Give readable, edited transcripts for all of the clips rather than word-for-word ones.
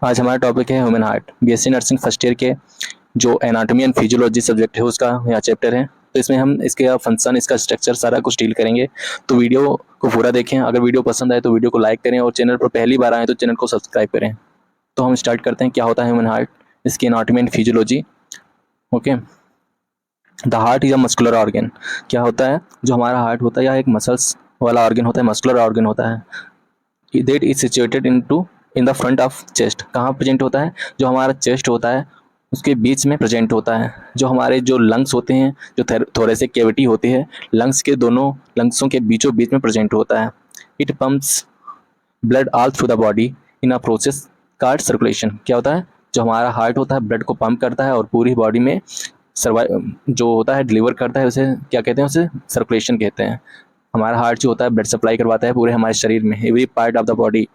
आज हमारा टॉपिक है human heart. BSc nursing first year के जो एनाटॉमी एंड फिजियोलॉजी सब्जेक्ट है उसका यहाँ चैप्टर है। तो इसमें हम इसके फंक्शन, इसका स्ट्रक्चर सारा कुछ डील करेंगे। तो वीडियो को पूरा देखें। अगर वीडियो पसंद आए तो वीडियो को लाइक करें और चैनल पर पहली बार आए तो चैनल को सब्सक्राइब करें। तो हम स्टार्ट करते हैं क्या होता है ह्यूमन हार्ट, इसकी anatomy and physiology. Okay, the heart is a muscular organ. क्या होता है जो हमारा हार्ट होता है, यह एक मसल्स वाला ऑर्गन होता है, मस्कुलर ऑर्गन होता है। That is situated in the front of chest. कहाँ प्रेजेंट होता है? जो हमारा चेस्ट होता है उसके बीच में प्रेजेंट होता है। जो हमारे जो लंग्स होते हैं, जो थोरेसिक कैविटी होती है, लंग्स के दोनों लंग्सों के बीचों बीच में प्रेजेंट होता है। It pumps blood all through the body in a process called circulation. क्या होता है? जो हमारा हार्ट होता है ब्लड को पंप करता है और पूरी बॉडी में सर्वाइव जो होता है डिलीवर करता है। उसे क्या कहते हैं? उसे सर्कुलेशन कहते हैं। हमारा हार्ट जो होता है ब्लड सप्लाई करवाता है पूरे हमारे शरीर में, every part of the body.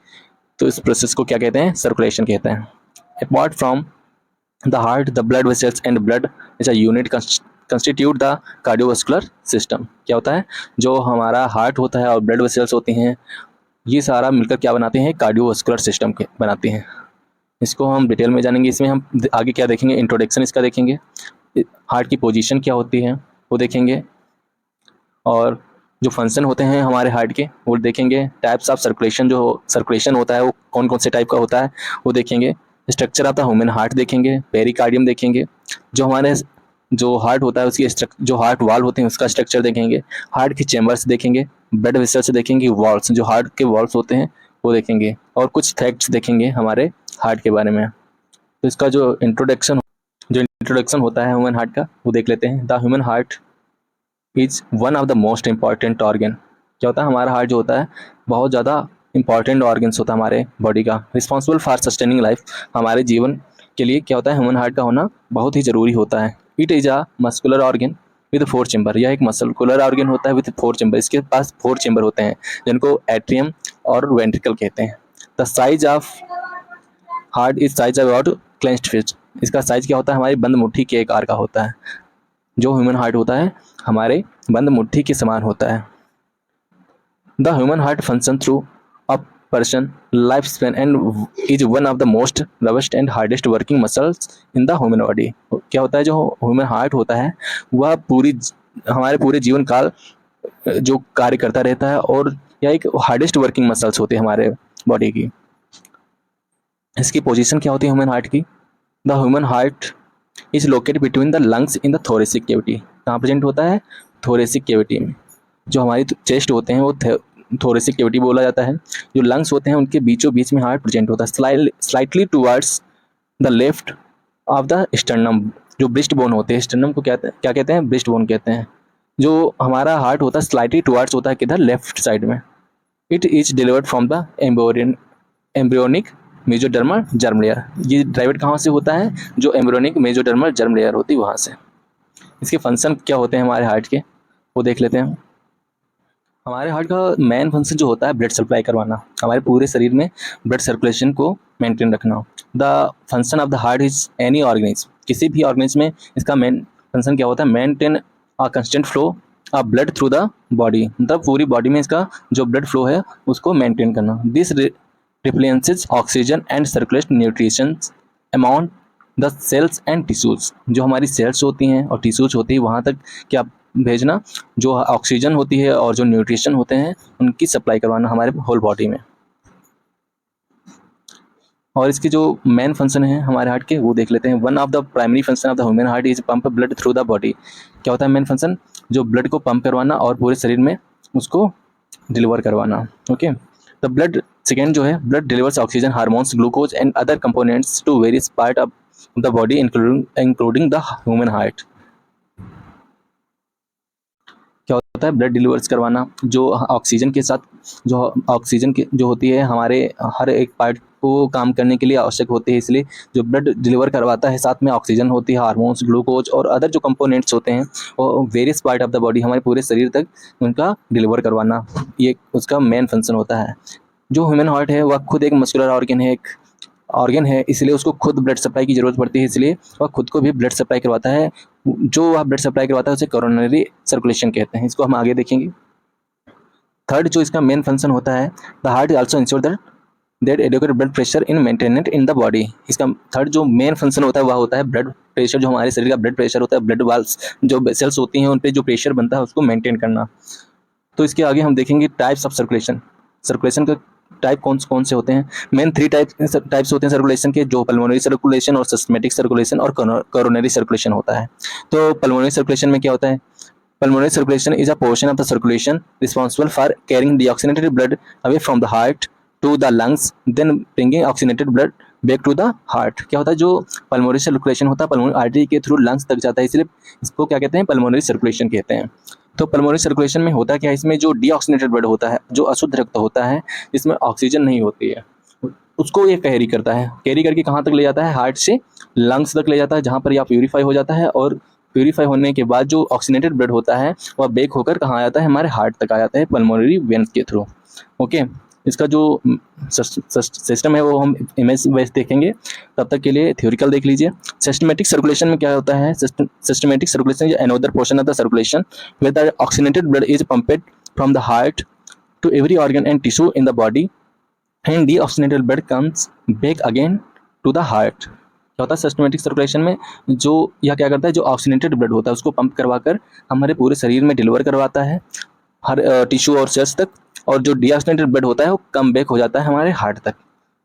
तो इस प्रोसेस को क्या कहते हैं? सर्कुलेशन कहते हैं। Apart from the heart, the blood vessels and blood is a unit constitute the cardiovascular system. क्या होता है? जो हमारा हार्ट होता है और ब्लड वेसल्स होती हैं, ये सारा मिलकर क्या बनाते हैं? कार्डियोवास्कुलर सिस्टम के बनाते हैं। इसको हम डिटेल में जानेंगे। इसमें हम आगे क्या देखेंगे? इंट्रोडक्शन इसका देखेंगे, हार्ट की पोजीशन क्या होती है वो देखेंगे, और जो फंक्शन होते हैं हमारे हार्ट के वो देखेंगे। टाइप्स ऑफ सर्कुलेशन, जो सर्कुलेशन होता है वो कौन कौन से टाइप का होता है वो देखेंगे। Structure of the human heart देखेंगे, पेरिकार्डियम देखेंगे। जो हमारे जो हार्ट होता है उसकी जो हार्ट वाल होते हैं उसका स्ट्रक्चर देखेंगे। हार्ट की चैम्बर्स देखेंगे, ब्लड वेसल्स देखेंगे, वॉल्स जो हार्ट के वॉल्स होते हैं वो देखेंगे, और कुछ फैक्ट्स देखेंगे हमारे हार्ट के बारे में। तो इसका जो इंट्रोडक्शन होता है ह्यूमन हार्ट का वो देख लेते हैं। The human heart is one of the most important organ. क्या होता है? हमारा हार्ट जो होता है बहुत ज़्यादा इंपॉर्टेंट ऑर्गन्स होता है हमारे बॉडी का, रिस्पॉन्सिबल फॉर सस्टेनिंग लाइफ। हमारे जीवन के लिए क्या होता है? ह्यूमन हार्ट का होना बहुत ही ज़रूरी होता है। It is a muscular organ with 4 chamber. यह एक मस्कुलर ऑर्गन होता है विद 4 चैम्बर। इसके पास 4 चैम्बर होते हैं जिनको एट्रियम और वेंट्रिकल कहते हैं। The size of heart is size about clenched fist. इसका साइज क्या होता है? हमारी बंद मुट्ठी के आकार का होता है। जो ह्यूमन हार्ट होता है हमारे बंद मुट्ठी के समान होता है। The human heart function through a person life span and is one of the most robust and hardest working muscles in the human body. क्या होता है? जो ह्यूमन हार्ट होता है वह हमारे पूरे जीवन काल जो कार्य करता रहता है, और यह एक हार्डेस्ट वर्किंग मसल्स होती है हमारे बॉडी की। इसकी पोजीशन क्या होती है ह्यूमन हार्ट की? The human heart is located between the lungs in the thoracic cavity. कहाँ प्रेजेंट होता है? थोरेसिक कैविटी में। जो हमारी चेस्ट होते हैं वो थोरेसिक कैविटी बोला जाता है। जो लंग्स होते हैं उनके बीचों बीच में हार्ट प्रेजेंट होता है, slightly towards the left of the sternum. जो ब्रिस्ट बोन होते हैं, स्टर्नम को क्या कहते हैं? ब्रिस्ट बोन कहते हैं। जो हमारा हार्ट होता है स्लाइटली टुवर्ड्स होता है किधर? लेफ्ट साइड में। It is delivered from the embryonic mesodermal germ layer. ये ड्राइवेड कहाँ से होता है? जो एम्ब्रियोनिक मेजोडर्मल जर्म लेयर होती है वहाँ से। इसके फंक्शन क्या होते हैं हमारे हार्ट के वो देख लेते हैं। हमारे हार्ट का मेन फंक्शन जो होता है ब्लड सप्लाई करवाना, हमारे पूरे शरीर में ब्लड सर्कुलेशन को मेंटेन रखना। The function of the heart is any organism. किसी भी ऑर्गेनिज्म में इसका मेन फंक्शन क्या होता है? Maintain a constant flow of blood through the body. मतलब पूरी बॉडी में इसका जो ब्लड फ्लो है उसको मेंटेन करना। This replaces oxygen and circulate nutrition amount the cells and tissues. जो हमारी सेल्स होती हैं और टिश्यूज होती है वहाँ तक क्या भेजना? जो ऑक्सीजन होती है और जो न्यूट्रिशन होते हैं उनकी सप्लाई करवाना हमारे होल बॉडी में। और इसके जो मेन फंक्शन है हमारे हार्ट के वो देख लेते हैं। One of the primary function of the human heart is pump blood through the body. क्या होता है मेन फंक्शन? जो ब्लड को पंप करवाना और पूरे शरीर में उसको डिलीवर करवाना। ओके, द ब्लड सेकेंड जो है, blood delivers oxygen, hormones, glucose and other components to various part of the body including the human heart. क्या होता है? ब्लड डिलीवर्स करवाना। जो ऑक्सीजन के साथ जो ऑक्सीजन की जो होती है हमारे हर एक पार्ट को काम करने के लिए आवश्यक होती है, इसलिए जो ब्लड डिलीवर करवाता है साथ में ऑक्सीजन होती है, हार्मोन्स, ग्लूकोज और अदर जो कंपोनेंट्स होते हैं वो various part of the body हमारे पूरे शरीर तक उनका डिलीवर करवाना, ये उसका मेन फंक्शन होता है। जो ह्यूमन हार्ट है वह खुद एक मस्कुलर ऑर्गन है, इसलिए उसको खुद ब्लड सप्लाई की जरूरत पड़ती है, इसलिए वह खुद को भी ब्लड सप्लाई करवाता है। जो वह ब्लड सप्लाई करवाता है उसे कोरोनरी सर्कुलेशन कहते हैं। इसको हम आगे देखेंगे। थर्ड जो इसका मेन फंक्शन होता है, the heart also ensure the that adequate blood pressure in maintenance in the body. इसका थर्ड जो मेन फंक्शन होता है वह होता है ब्लड प्रेशर, जो हमारे शरीर का ब्लड प्रेशर होता है, ब्लड वाल्स जो सेल्स होती हैं उन पे जो प्रेशर बनता है उसको मेंटेन करना। तो इसके आगे हम देखेंगे टाइप्स ऑफ सर्कुलेशन। सर्कुलेशन का टाइप कौन कौन से होते हैं? मेन 3 टाइप्स होते हैं सर्कुलेशन के, जो पल्मोनरी सर्कुलेशन और सिस्टमेटिक सर्कुलेशन और कोरोनरी सर्कुलेशन होता है। तो पल्मोनरी सर्कुलेशन में क्या होता है? Pulmonary circulation is a portion of the circulation responsible for carrying deoxygenated blood away from the heart to the lungs, then bringing oxygenated blood back to the heart। क्या होता है? जो पल्मोनरी सर्कुलेशन होता है पल्मोनरी आर्टरी के through lungs तक जाता है, इसलिए इसको क्या कहते हैं? पल्मोनरी सर्कुलेशन कहते हैं। तो पल्मोनरी सर्कुलेशन में होता क्या है? इसमें जो डीऑक्सीनेटेड ब्लड होता है, जो अशुद्ध रक्त होता है, इसमें ऑक्सीजन नहीं होती है, उसको ये कैरी करता है। कैरी करके कहाँ तक ले जाता है? हार्ट से लंग्स तक ले जाता है, जहाँ पर यह प्यूरीफाई हो जाता है, और प्यूरीफाई होने के बाद जो ऑक्सीजनेटेड ब्लड होता है वह बेक होकर कहाँ आ जाता है? हमारे हार्ट तक आ जाता है पल्मोनरी वेन्स के थ्रू। ओके, इसका जो सिस्टम है वो हम इमेज वाइज देखेंगे, तब तक के लिए थ्योरिकल देख लीजिए। सिस्टमेटिक सर्कुलेशन में क्या होता है? Systematic circulation is another portion of the circulation where the oxygenated blood is pumped from the heart to every organ and tissue in the body and deoxygenated blood comes back again to the heart. क्या होता है? Systematic circulation में जो यह क्या करता है? जो ऑक्सीजनेटेड ब्लड होता है उसको पंप करवाकर हमारे पूरे शरीर में डिलीवर करवाता है, हर टिश्यू और सेल्स तक, और जो डीऑक्सीजनेटेड ब्लड होता है वो कम बैक हो जाता है हमारे हार्ट तक।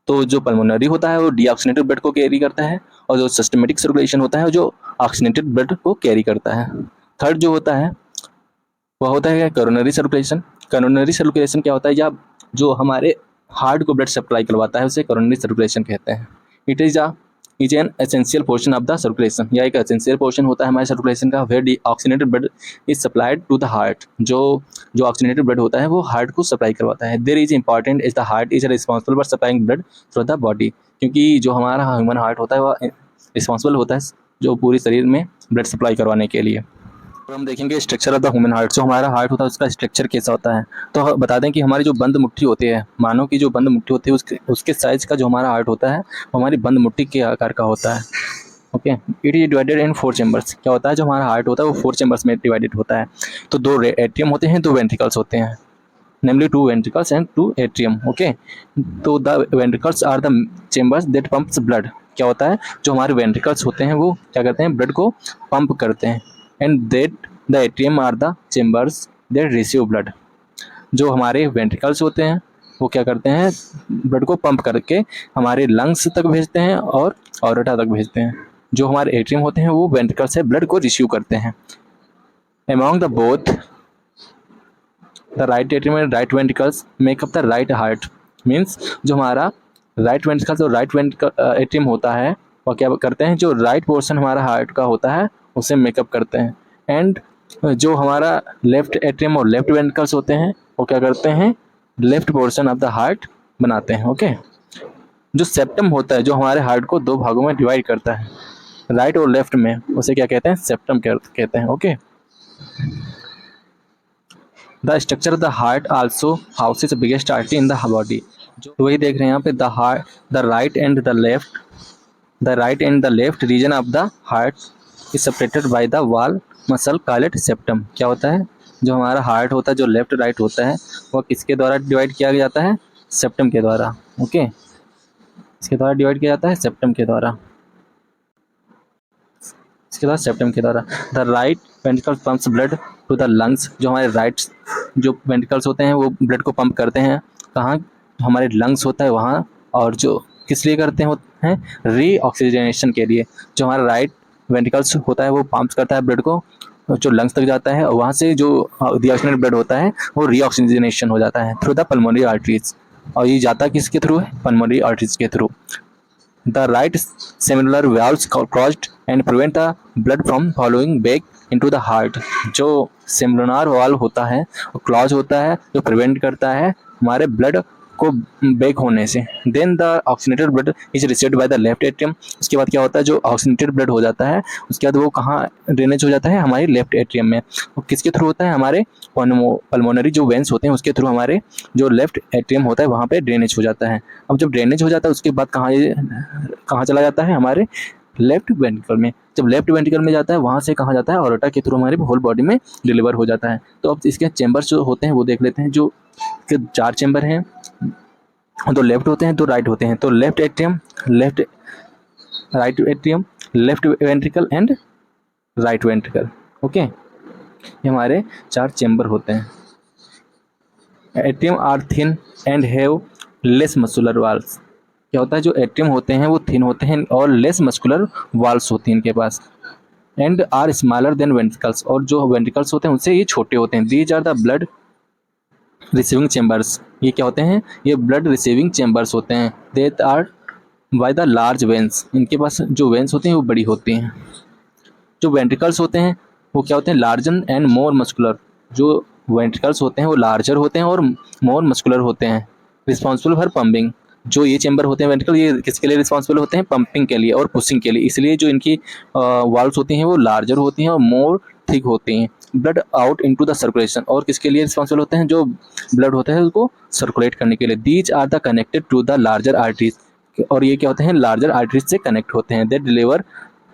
तो जो पल्मोनरी होता है वो डीऑक्सीजनेटेड ब्लड को कैरी करता है, और जो सिस्टमेटिक सर्कुलेशन होता है जो ऑक्सीजनेटेड ब्लड को कैरी करता है। थर्ड जो होता है वह होता है कोरोनरी सर्कुलेशन। कोरोनरी सर्कुलेशन क्या होता है? या जो हमारे हार्ट को ब्लड सप्लाई करवाता है उसे कोरोनरी सर्कुलेशन कहते हैं। It is an essential portion of the circulation, या एक एसेंशियल पोर्शन होता है हमारे सर्कुलेशन का, where oxygenated blood is supplied to the heart. जो ऑक्सीजनेटेड ब्लड होता है वो हार्ट को सप्लाई करवाता है। There is important is the heart is responsible for supplying blood through the body, क्योंकि जो हमारा ह्यूमन हार्ट होता है वह रिस्पॉन्सिबल होता है जो पूरे शरीर में ब्लड सप्लाई करवाने के लिए। तो हम देखेंगे structure of the human heart. जो हमारा हार्ट होता है उसका स्ट्रक्चर कैसा होता है? तो बता दें कि हमारी जो बंद मुट्ठी होती है, मानो की जो बंद मुट्ठी होती है उसके साइज का जो हमारा हार्ट होता है वो हमारी बंद मुट्ठी के आकार का होता है। Okay, it is divided in 4 chambers. क्या होता है? जो हमारा हार्ट होता है वो 4 चैम्बर्स में डिवाइडेड होता है। तो 2 एट्रियम होते हैं, 2 वेंट्रिकल्स होते हैं, namely 2 ventricles and 2 atrium. Okay, तो the ventricles are the chambers that pumps blood. क्या होता है? जो हमारे वेंट्रिकल्स होते हैं वो क्या करते हैं? ब्लड को पंप करते हैं। And that the atrium are the chambers that receive blood. जो हमारे वेंट्रिकल्स होते हैं वो क्या करते हैं? ब्लड को पंप करके हमारे लंग्स तक भेजते हैं और ऑर्बिटा तक भेजते हैं। जो हमारे एट्रियम होते हैं वो वेंट्रिकल से ब्लड को रिसीव करते हैं। Among the both the right atrium and right ventricles make up the right heart. Means जो हमारा राइट वेंट्रिकल और राइट एट्रियम होता है वो क्या करते हैं? जो राइट पोर्शन हमारा हार्ट का होता है उसे मेकअप करते हैं। एंड जो हमारा लेफ्ट एट्रियम और लेफ्ट वेंट्रिकल्स होते हैं वो क्या करते हैं? Left portion of the heart बनाते हैं। ओके, जो सेप्टम होता है जो हमारे हार्ट को 2 भागों में डिवाइड करता है, राइट और लेफ्ट में, उसे क्या कहते हैं? सेप्टम कहते हैं। Okay, the structure of the heart also houses biggest artery in the body. जो वही देख रहे हैं यहाँ पे, the right and the left region of the heart is separated by the wall muscle called septum. क्या होता है? जो हमारा हार्ट होता है जो लेफ्ट राइट होता है वह किसके द्वारा डिवाइड किया जाता है? सेप्टम के द्वारा। ओके, इसके द्वारा डिवाइड किया जाता है सेप्टम के द्वारा। इसके बाद सेप्टम के द्वारा the right ventricle pumps blood to the lungs. जो हमारे राइट जो वेंट्रिकल्स होते हैं वो ब्लड को पंप करते हैं कहाँ? हमारे लंग्स होता है वहाँ। और जो किस लिए करते हैं? रीऑक्सीजनेशन के लिए। जो हमारा राइट वेंट्रिकल्स होता है वो पंप करता है ब्लड को जो लंग्स तक जाता है, और वहाँ से जो डीऑक्सीजनेटेड ब्लड होता है वो रीऑक्सीजनेशन हो जाता है थ्रू द पल्मोनरी आर्टरीज। और ये जाता किसके थ्रू है? पल्मोनरी आर्टरीज के through. The right semilunar valves closed and prevent the blood from flowing back into the heart। जो सेमिलुनार वाल्व होता है वो क्लॉज होता है जो प्रिवेंट करता है हमारे ब्लड को बैक होने से। Then the oxygenated blood is received by the left atrium. उसके बाद क्या होता है? जो ऑक्सीजनेटेड ब्लड हो जाता है उसके बाद वो कहाँ ड्रेनेज हो जाता है? हमारे लेफ्ट एट्रियम में। वो किसके थ्रू होता है? हमारे पल्मोनरी जो वेंस होते हैं उसके थ्रू हमारे जो लेफ्ट एट्रियम होता है वहाँ पे ड्रेनेज हो जाता है। अब जब ड्रेनेज हो जाता है उसके बाद कहाँ चला जाता है? हमारे लेफ्ट वेंट्रिकल में। जब लेफ्ट वेंट्रिकल में जाता है वहाँ से कहाँ जाता है? ऑर्बिटा के थ्रू हमारी होल बॉडी में डिलीवर हो जाता है। तो अब इसके चैम्बर्स जो होते हैं वो देख लेते हैं। जो 4 चैम्बर हैं, दो लेफ्ट होते हैं, दो राइट होते हैं। तो left atrium, left right atrium, left ventricle and right ventricle. Okay, ये हमारे 4 चेंबर होते हैं। Atrium are thin and have less muscular walls. क्या होता है, जो एट्रियम होते हैं वो थिन होते हैं और लेस मस्कुलर वाल्स होती हैं इनके पास। And are smaller than ventricles, और जो वेंट्रिकल्स होते हैं उनसे ये छोटे होते हैं। These are the blood receiving chambers. ये क्या होते हैं, ये ब्लड रिसीविंग चेंबर्स होते हैं। They are by the large veins, इनके पास जो वेंस होती हैं वो बड़ी होती हैं। जो वेंट्रिकल्स होते हैं वो क्या होते हैं, लार्जर एंड मोर मस्कुलर। जो वेंट्रिकल्स होते हैं वो लार्जर होते हैं और मोर मस्कुलर होते हैं। रिस्पॉन्सिबल फॉर पंपिंग, जो ये चेंबर होते हैं वेंट्रिकल, ये किसके लिए रिस्पॉन्सिबल होते हैं, पंपिंग के लिए और पुशिंग के लिए। इसलिए जो इनकी वाल्व्स होती हैं वो लार्जर होती हैं और मोर थिक होती हैं। Blood out into the circulation, और किसके लिए रिस्पॉन्सिबल होते हैं, जो ब्लड होता है उसको सर्कुलेट करने के लिए। These are the connected to the larger arteries, और ये क्या होते हैं, लार्जर आर्टरीज से कनेक्ट होते हैं। They deliver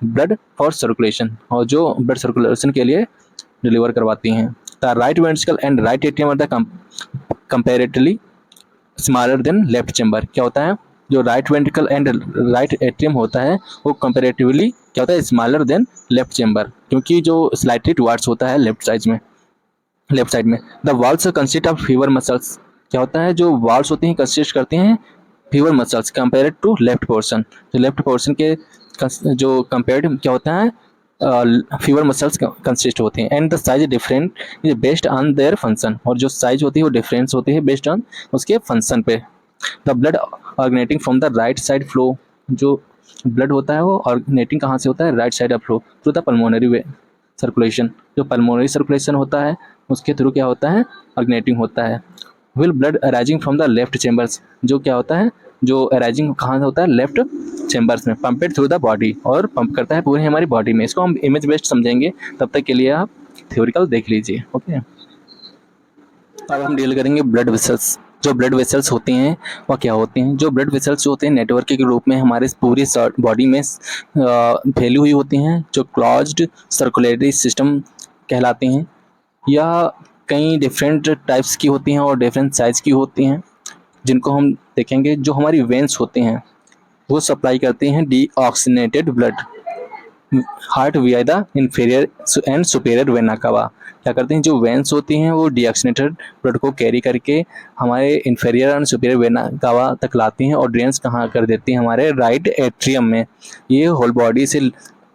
blood for circulation, और जो ब्लड सर्कुलेशन के लिए डिलीवर करवाती हैं। The right ventricle and right atrium are the comparatively smaller than left chamber. क्या होता है, जो right ventricle and right atrium होता है वो कंपैरेटिवली क्या होता है, स्मॉलर देन लेफ्ट चेंबर, क्योंकि जो स्लाइटली टुवर्ड्स होता है लेफ्ट साइड में। The walls consist of fever muscles. क्या होता है, जो वॉल्स होती हैं कंसिस्ट करती हैं fewer muscles compare to left portion. तो लेफ्ट पोर्शन के जो कंपेयर्ड क्या होता है, फीवर मसल्स कंसिस्ट होते हैं। And the size different is based on their function, और जो साइज होती है वो डिफरेंस होती है बेस्ड ऑन उसके फंक्शन पे। The blood originating from the right side flow, जो ब्लड होता है वो ऑर्गेनेटिंग कहाँ से होता है, right side of flow through the pulmonary way circulation. जो पल्मोनरी सर्कुलेशन होता है उसके थ्रू क्या होता है, ऑर्गेनेटिंग होता है। Will blood arising from the left chambers, जो क्या होता है, जो अराइजिंग कहाँ से होता है, लेफ्ट चेंबर्स में। पंपेड थ्रू द बॉडी, और पंप करता है पूरी हमारी बॉडी में। इसको हम इमेज बेस्ड समझेंगे, तब तक के लिए आप थ्योरिकल देख लीजिए। ओके, अब हम डील करेंगे ब्लड वेसल्स। जो ब्लड वेसल्स होती हैं वह क्या होती हैं, जो ब्लड वेसल्स होते हैं नेटवर्क के रूप में हमारे पूरी बॉडी में फैली हुई होती हैं, जो क्लॉज्ड सर्कुलेटरी सिस्टम कहलाती हैं। या कई डिफरेंट टाइप्स की होती हैं और डिफरेंट साइज की होती हैं, जिनको हम देखेंगे। जो हमारी वेंस होते हैं वो सप्लाई करती हैं डीऑक्सीनेटेड ब्लड हार्ट विया the inferior and superior vena cava. क्या करते हैं, जो वेंस होती हैं वो डीऑक्सीनेटेड ब्लड को कैरी करके हमारे inferior and superior vena cava तक लाती हैं, और ड्रेन्स कहाँ कर देती हैं, हमारे राइट एट्रियम में। ये होल बॉडी से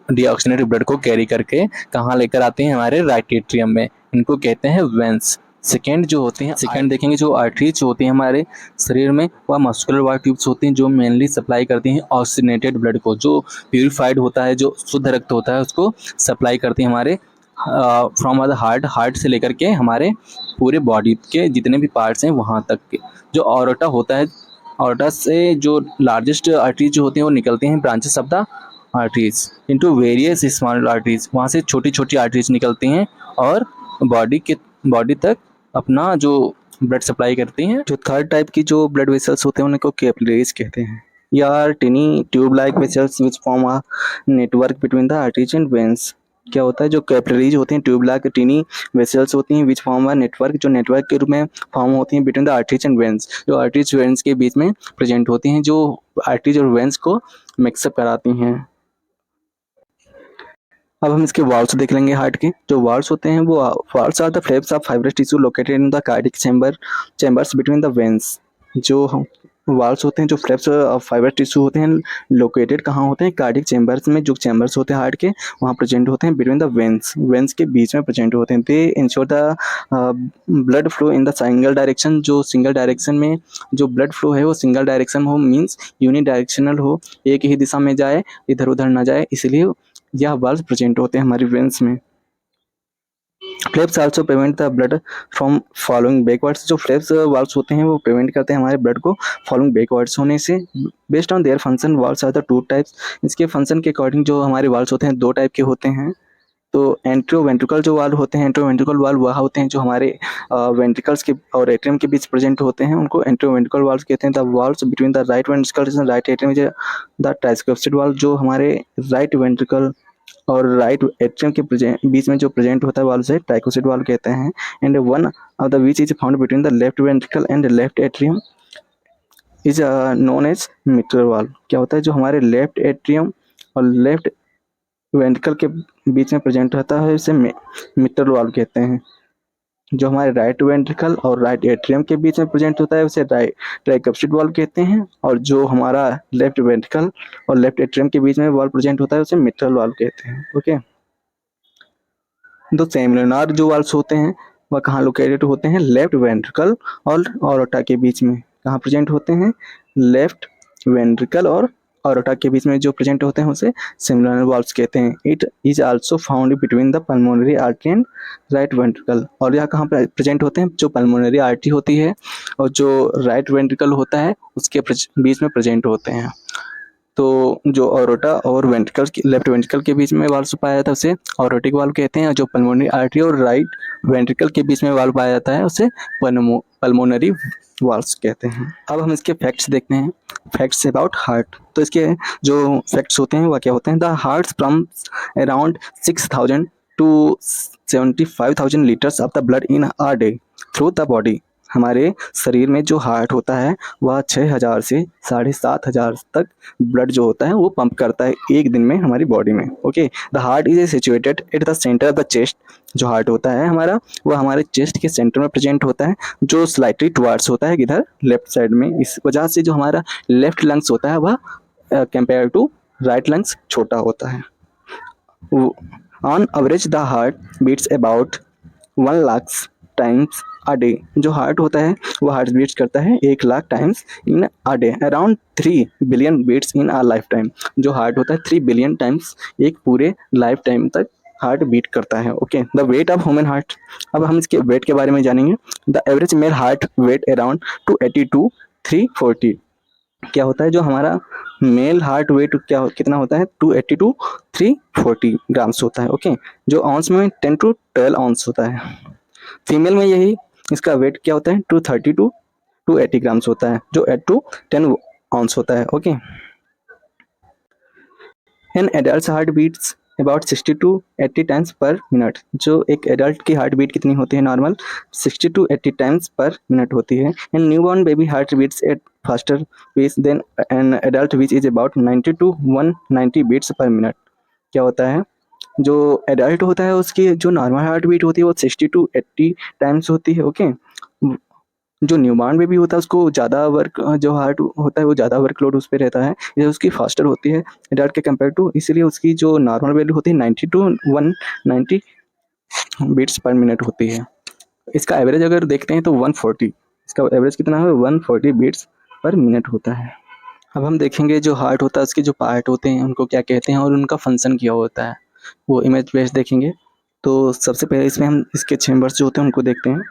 डीऑक्सीनेटेड ब्लड को कैरी करके कहाँ लेकर आती हैं, हमारे राइट एट्रियम में। इनको कहते हैं वेंस। सेकेंड जो होती हैं, सेकेंड देखेंगे, जो आर्टरीज होती हैं हमारे शरीर में, वह मस्कुलर वायर ट्यूब्स होती हैं, जो मेनली सप्लाई करती हैं ऑक्सीजनेटेड ब्लड को। जो प्यूरिफाइड होता है, जो शुद्ध रक्त होता है, उसको सप्लाई करती हैं हमारे फ्रॉम द हार्ट से लेकर के हमारे पूरे बॉडी के जितने भी पार्ट्स हैं वहाँ तक के। जो ऑरोटा होता है, ऑरोटा से जो लार्जेस्ट आर्टरीज जो होती हैं वो निकलती हैं branches of the arteries into various small arteries. वहाँ से छोटी छोटी आर्टरीज निकलती हैं और बॉडी तक अपना जो ब्लड सप्लाई करती हैं। जो थर्ड टाइप की जो ब्लड वेसल्स होते हैं उनको कैपिलरीज कहते हैं, या टिनी tube like vessels which form a network between the arteries and veins. क्या होता है, जो कैपिलरीज होती हैं ट्यूब लाइक टिनी वेसल्स होती हैं विच फॉर्म अ नेटवर्क, जो नेटवर्क के रूप में फॉर्म होती हैं between the arteries and veins, जो आर्टरीज वेन्स के बीच में प्रेजेंट होती हैं, जो आर्टरीज और वेन्स को मिक्सअप कराती हैं। अब हम इसके वॉल्स देख लेंगे हार्ट के। जो वॉल्स होते हैं वो valves are the flaps of fibrous tissue located in the cardiac chambers between the veins. जो वॉल्स होते हैं, जो फ्लैप्स ऑफ फाइब्रस टिश्यू होते हैं, लोकेटेड कहाँ होते हैं, कार्डिक चैम्बर्स में। जो चैम्बर्स होते हैं हार्ट के वहाँ प्रेजेंट होते हैं बिटवीन द वेन्स के बीच में प्रेजेंट होते हैं। दे ensure the blood flow in the single direction. जो सिंगल डायरेक्शन में जो ब्लड फ्लो है वो सिंगल डायरेक्शन हो, मीन्स यूनिडायरेक्शनल हो, एक ही दिशा में जाए, इधर उधर ना जाए, इसलिए यह वाल्व प्रेजेंट होते हैं हमारी वेन्स में। Flaps also prevent the blood from following backwards. जो फ्लैप्स वाल्व्स होते हैं वो प्रिवेंट करते हैं हमारे ब्लड को फॉलोइंग बैकवर्ड्स होने से। Based on their function valves are the two types. इसके फंक्शन के अकॉर्डिंग जो हमारे वाल्व्स होते हैं दो टाइप के होते हैं। तो एंट्रोवेंट्रिकल जो वाल्व होते हैं, एंट्रोवेंट्रिकल वाल्व वह होते हैं जो हमारे वेंट्रिकल्स के और एट्रियम के बीच प्रेजेंट होते हैं, उनको एंट्रोवेंट्रिकल वाल्व कहते हैं। The valves between the right ventricle and right atrium, the tricuspid valve, जो हमारे राइट वेंट्रिकल और राइट एट्रियम के बीच में जो प्रेजेंट होता है वाल्व से ट्राइकोसिड वाल्व कहते हैं। And one of the which is found between the left ventricle and left atrium. Is known as mitral valve. क्या होता है, जो हमारे लेफ्ट एट्रियम और लेफ्ट वेंट्रिकल के बीच में प्रेजेंट रहता है इसे मिट्रल वाल्व कहते हैं। जो हमारे राइट वेंट्रिकल और राइट एट्रियम के बीच में प्रेजेंट होता है उसे राइट ट्राइकप्सिड वाल्व कहते हैं, और जो हमारा लेफ्ट वेंट्रिकल और लेफ्ट एट्रियम के बीच में वाल्व प्रेजेंट होता है उसे मिट्रल वाल्व कहते हैं। ओके, दो सेमिलुनार जो वाल्व्स होते हैं वह कहाँ लोकेटेड होते हैं, लेफ्ट वेंट्रिकल और ऑरोटा के बीच में। कहाँ प्रेजेंट होते हैं, लेफ्ट वेंट्रिकल और ऑरोटा के बीच में जो प्रेजेंट होते हैं उसे सेमिलुनार वाल्व्स कहते हैं। It is also found between the pulmonary artery and right ventricle. और यह कहाँ प्रेजेंट होते हैं, जो पल्मोनरी आर्टरी होती है और जो राइट वेंट्रिकल होता है उसके बीच में प्रेजेंट होते हैं। तो जो ऑरोटा और वेंट्रिकल लेफ्ट वेंट्रिकल के बीच में वाल्व पाया जाता है उसे ऑरोटिक वाल्व कहते हैं, और जो पल्मोनरी आर्टरी और राइट वेंट्रिकल के बीच में वाल्व पाया जाता है उसे पल्मोनरी वाल्व्स कहते हैं। अब हम इसके फैक्ट्स देखते हैं, फैक्ट्स अबाउट हार्ट। तो इसके जो फैक्ट्स होते हैं वह क्या होते हैं, the heart pumps around 6000 to 75,000 litres of the blood in a day through the body. हमारे शरीर में जो हार्ट होता है वह 6000 से 7500 तक ब्लड जो होता है वो पंप करता है एक दिन में हमारी बॉडी में। Okay, the heart is situated at the centre of the chest. जो हार्ट होता है हमारा वो हमारे चेस्ट के सेंटर में प्रेजेंट होता है, जो स्लाइटली टुवर्ड्स होता है इधर लेफ्ट साइड में। इस वजह से जो हमारा लेफ्ट लंग्स होता है वह कंपेयर टू राइट लंग्स छोटा होता है। On average the heart beats about 1 lakh times a day. जो हार्ट होता है वो हार्ट बीट्स करता है 1 lakh times in a day. Around 3 billion beats in a lifetime. जो हार्ट होता है 3 बिलियन टाइम्स एक पूरे लाइफ टाइम तक हार्ट बीट करता है। Okay, the weight of human heart. अब हम इसके वेट के बारे में जानेंगे। The average mail heart weight around 280 to 340। क्या होता है, जो हमारा मेल हार्ट वेट क्या कितना होता है, 280 टू 340 ग्राम्स होता है। ओके, जो ऑunce में 10 टू 12 ऑunce होता है। फीमेल में यही इसका वेट क्या होता है, 230 टू 280 ग्राम्स होता है, जो 8 टू 10 ऑunce होता है। Okay, an adult heart beats about 60 to 80 times per minute. जो एक एडल्ट की हार्ट बीट कितनी होती है normal, 60 to 80 times per minute होती है। And newborn baby heart beats at faster pace than an adult which is about 90 to 190 beats per minute. क्या होता है, जो एडल्ट होता है उसकी जो नॉर्मल हार्ट बीट होती है वो 60 टू 80 टाइम्स होती है। ओके, जो न्यूबॉर्न बेबी होता है उसको ज़्यादा वर्क जो हार्ट होता है वो ज़्यादा वर्कलोड उस पर रहता है, ये उसकी फास्टर होती है एडल्ट के कंपेयर टू, इसीलिए उसकी जो नॉर्मल वैल्यू होती है 90 टू 190 बीट्स पर मिनट होती है। इसका एवरेज अगर देखते हैं तो 140, इसका एवरेज कितना है, 140 बीट्स पर मिनट होता है। अब हम देखेंगे जो हार्ट होता है उसके जो पार्ट होते हैं उनको क्या कहते हैं और उनका फंक्शन क्या होता है, वो इमेज बेस्ड देखेंगे। तो सबसे पहले इसमें हम इसके चेम्बर्स जो होते हैं उनको देखते हैं।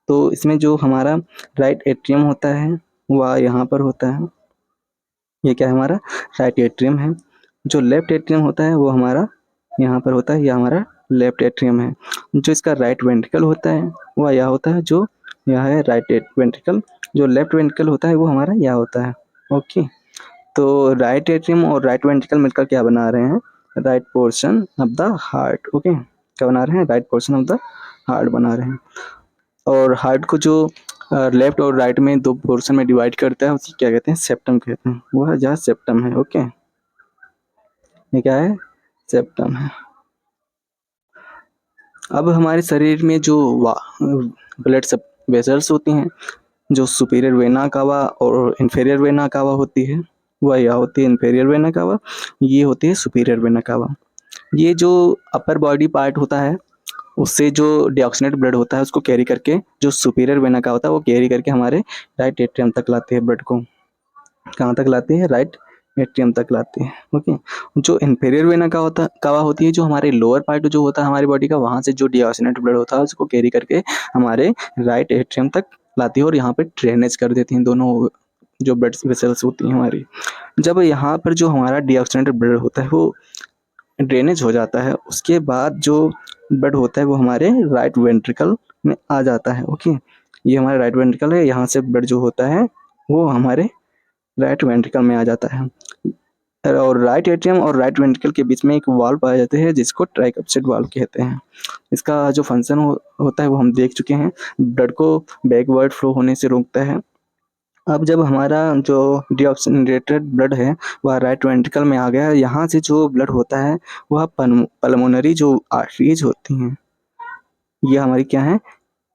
तो इसमें जो हमारा राइट एट्रियम होता है वह यहाँ पर होता है, ये क्या है हमारा राइट एट्रियम है। जो लेफ्ट एट्रियम होता है वो हमारा यहाँ पर होता है, यह हमारा लेफ्ट एट्रियम है। जो इसका राइट वेंट्रिकल होता है वह यह होता है, जो यह है राइट वेंट्रिकल। जो लेफ्ट वेंट्रिकल होता है वो हमारा यह होता है। ओके, तो राइट एट्रियम और राइट वेंट्रिकल मिलकर क्या बना रहे हैं, right portion of the heart. Okay, क्या बना रहे हैं, right portion of the heart बना रहे हैं। और हार्ट को जो लेफ्ट और राइट में दो पोर्शन में डिवाइड करता है उसे क्या कहते हैं, सेप्टम कहते हैं। वह जहाँ सेप्टम है। ओके, ये क्या है, सेप्टम है। अब हमारे शरीर में जो ब्लड सब वेसल्स होती हैं, जो सुपीरियर वेना कावा और इन्फीरियर वेना कावा होती है वह यह होती है इन्फीरियर वेना कावा, ये होती है सुपीरियर वेना कावा। ये जो अपर बॉडी पार्ट होता है उससे जो डिऑक्सीनेट ब्लड होता है उसको कैरी करके जो सुपीरियर वेना का होता है वो कैरी करके हमारे राइट एट्रियम तक लाते हैं ब्लड को। कहाँ तक लाती है, राइट एट्रियम तक लाती है। ओके, जो इन्फीरियर वेना का होता कावा होती है, जो हमारे लोअर पार्ट जो होता है हमारी बॉडी का, वहाँ से जो डिऑक्सीनेट ब्लड होता है उसको कैरी करके हमारे राइट एट्रियम तक लाती है और यहाँ पे ड्रेनेज कर देती हैं दोनों जो ब्लड वेसल्स होती हैं हमारी। जब यहाँ पर जो हमारा डिऑक्सीनेटेड ब्लड होता है वो ड्रेनेज हो जाता है, उसके बाद जो ब्लड होता है वो हमारे राइट वेंट्रिकल में आ जाता है। ओके, ये हमारा राइट वेंट्रिकल है, यहाँ से ब्लड जो होता है वो हमारे राइट वेंट्रिकल में आ जाता है। और राइट एट्रियम और राइट वेंट्रिकल के बीच में एक वाल्व पाया जाता है जिसको ट्राइकप्सिड वाल्व कहते हैं। इसका जो फंक्शन होता है वो हम देख चुके हैं, ब्लड को बैकवर्ड फ्लो होने से रोकता है अब जब हमारा जो डीऑक्सीजनेटेड ब्लड है वह राइट वेंट्रिकल में आ गया, यहाँ से जो ब्लड होता है वह पल्मोनरी जो आर्टरीज होती हैं, ये हमारी क्या है,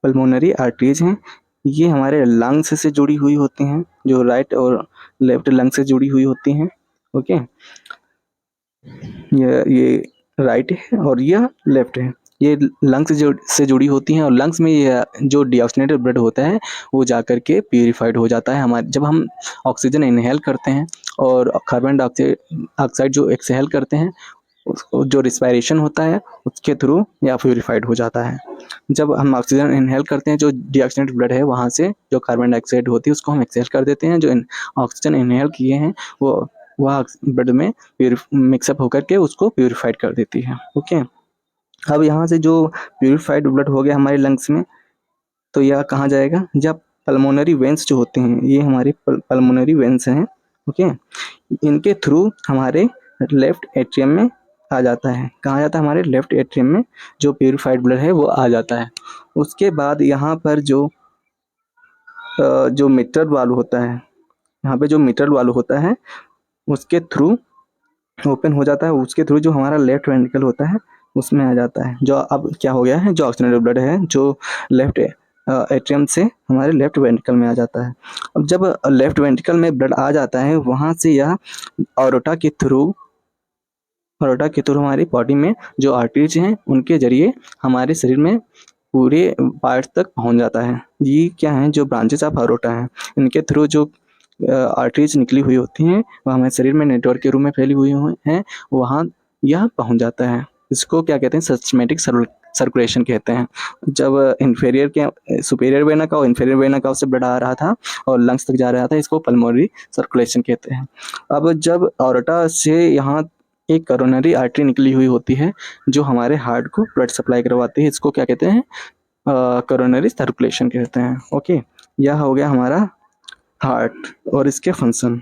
पल्मोनरी आर्टरीज हैं। ये हमारे लंग्स से जुड़ी हुई होती हैं, जो राइट और लेफ्ट लंग से जुड़ी हुई होती हैं। ओके, ये राइट है और यह लेफ्ट है। ये लंग्स से जुड़ी होती हैं और लंग्स में ये जो डीऑक्सीजनेटेड ब्लड होता है वो जा कर के प्यूरिफाइड हो जाता है। हमारे जब हम ऑक्सीजन इनहेल करते हैं और कार्बन डाइऑक्साइड जो एक्सहेल करते हैं, उसको जो रिस्पायरेशन होता है उसके थ्रू या प्यूरिफाइड हो जाता है। जब हम ऑक्सीजन इनहेल करते हैं, जो डीऑक्सीजनेटेड ब्लड है वहाँ से जो कार्बन डाइऑक्साइड होती है उसको हम एक्सहेल कर देते हैं। जो ऑक्सीजन इनहेल किए हैं वो वह ब्लड में मिक्सअप होकर के उसको प्यूरिफाइड कर देती है। ओके, अब यहाँ से जो प्यूरिफाइड ब्लड हो गया हमारे लंग्स में, तो यह कहाँ जाएगा, जब पल्मोनरी वेंस जो होते हैं, ये हमारे पल्मोनरी वेंस हैं। ओके, इनके थ्रू हमारे लेफ्ट एट्रियम में आ जाता है। कहाँ जाता है, हमारे लेफ्ट एट्रियम में जो प्यूरिफाइड ब्लड है वो आ जाता है। उसके बाद यहाँ पर जो मिट्रल वाल्व होता है, यहाँ पे जो मिट्रल वाल्व होता है उसके थ्रू ओपन हो जाता है। उसके थ्रू जो हमारा लेफ्ट वेंट्रिकल होता है उसमें आ जाता है। जो अब क्या हो गया है, जो ऑक्सीजनेटेड ब्लड है जो लेफ्ट एट्रियम से हमारे लेफ्ट वेंट्रिकल में आ जाता है। अब जब लेफ्ट वेंट्रिकल में ब्लड आ जाता है, वहाँ से यह ऑरोटा के थ्रू हमारी बॉडी में जो आर्टरीज हैं उनके जरिए हमारे शरीर में पूरे पार्ट तक पहुंच जाता है। ये क्या है, जो ब्रांचेस ऑफ अरोटा हैं, इनके थ्रू जो आर्टरीज निकली हुई होती हैं वह हमारे शरीर में नेटवर्क के रूप में फैली हुई हैं, वहाँ यह पहुंच जाता है। इसको क्या कहते हैं, सिस्टमेटिक सर्कुलेशन कहते हैं। जब इन्फीरियर के सुपीरियर वेना का और इन्फीरियर वेना का उससे ब्लड आ रहा था और लंग्स तक जा रहा था, इसको पल्मोनरी सर्कुलेशन कहते हैं। अब जब ऑरोटा से यहाँ एक करोनरी आर्टरी निकली हुई होती है जो हमारे हार्ट को ब्लड सप्लाई करवाती है, इसको क्या कहते हैं, करोनरी सर्कुलेशन कहते हैं। ओके, यह हो गया हमारा हार्ट और इसके फंक्शन।